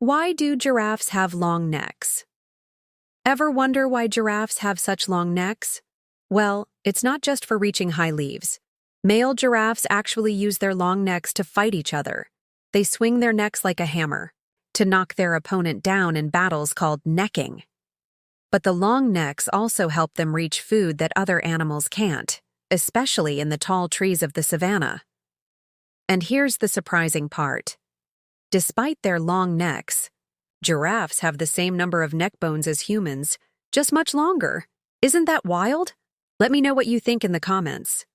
Why do giraffes have long necks? Ever wonder why giraffes have such long necks? Well, it's not just for reaching high leaves. Male giraffes actually use their long necks to fight each other. They swing their necks like a hammer to knock their opponent down in battles called necking. But the long necks also help them reach food that other animals can't, especially in the tall trees of the savanna. And here's the surprising part. Despite their long necks, giraffes have the same number of neck bones as humans, just much longer. Isn't that wild? Let me know what you think in the comments.